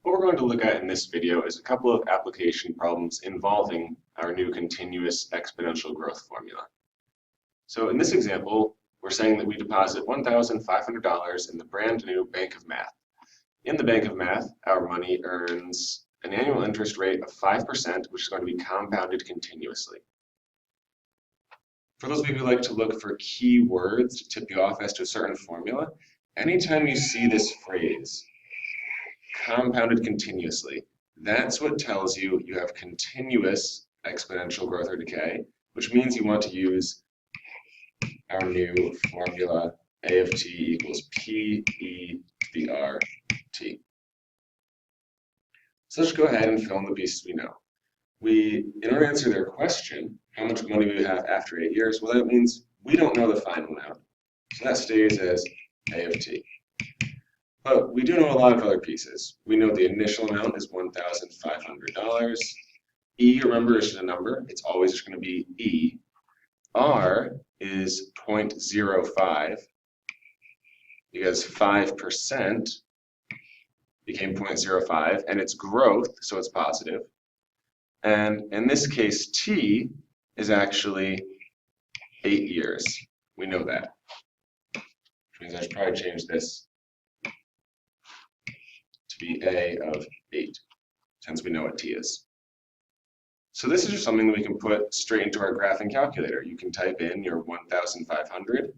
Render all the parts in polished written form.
What we're going to look at in this video is a couple of application problems involving our new continuous exponential growth formula. So in this example, we're saying that we deposit $1,500 in the brand new Bank of Math. In the Bank of Math, our money earns an annual interest rate of 5%, which is going to be compounded continuously. For those of you who like to look for key words to tip you off as to a certain formula, anytime you see this phrase, compounded continuously, that's what tells you you have continuous exponential growth or decay, which means you want to use our new formula A of t equals P e to the r t. So let's go ahead and fill in the pieces we know. In order to answer their question, how much money we have after 8 years, well, that means we don't know the final amount. So that stays as A of t. But we do know a lot of other pieces. We know the initial amount is $1,500. E, remember, is just a number. It's always just going to be E. R is 0.05 because 5% became 0.05, and it's growth, so it's positive. And in this case, T is actually 8 years. We know that. Which means I should probably change this to be A of 8, since we know what T is. So this is just something that we can put straight into our graphing calculator. You can type in your 1,500.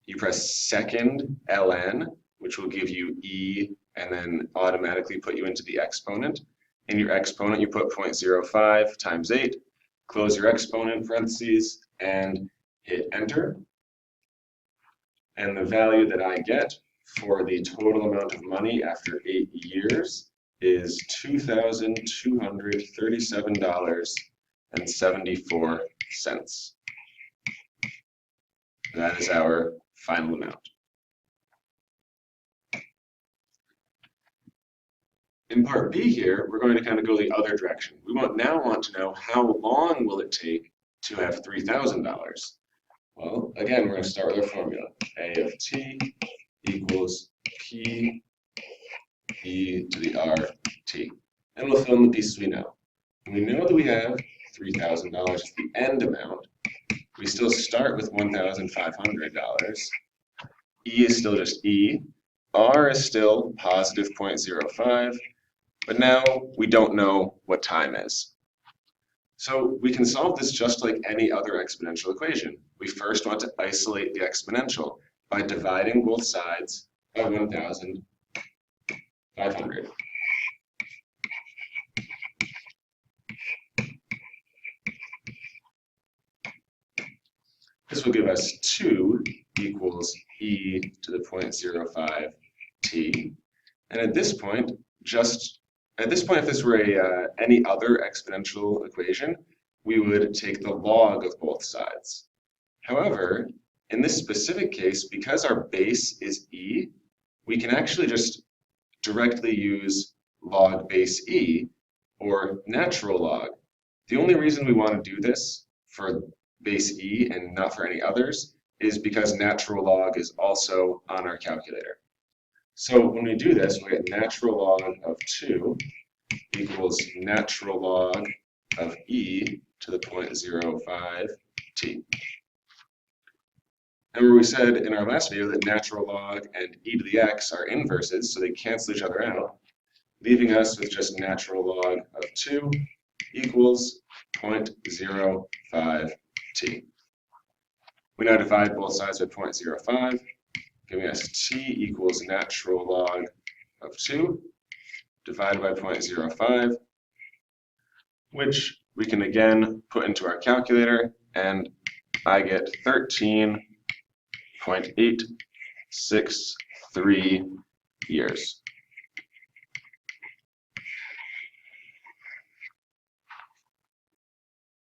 You press second ln, which will give you E and then automatically put you into the exponent. In your exponent, you put 0.05 times 8, close your exponent parentheses, and hit enter. And the value that I get for the total amount of money after 8 years is $2,237.74. That is our final amount. In part B here, we're going to kind of go the other direction. We now want to know how long will it take to have $3,000. Well, again, we're going to start with our formula. A of t equals P e to the r t. And we'll fill in the pieces we know. We know that we have $3,000 as the end amount. We still start with $1,500. E is still just E. R is still positive 0.05. But now we don't know what time is. So we can solve this just like any other exponential equation. We first want to isolate the exponential by dividing both sides by 1,500. This will give us 2 equals e to the 0.05 t. And at this point, if this were any other exponential equation, we would take the log of both sides. However, in this specific case, because our base is e, we can actually just directly use log base e, or natural log. The only reason we want to do this for base e and not for any others is because natural log is also on our calculator. So when we do this, we get natural log of 2 equals natural log of e to the 0.05 t. Remember we said in our last video that natural log and e to the x are inverses, so they cancel each other out, leaving us with just natural log of 2 equals 0.05 t. We now divide both sides by 0.05, giving us t equals natural log of 2 divided by 0.05, which we can again put into our calculator, and I get 13.863 years.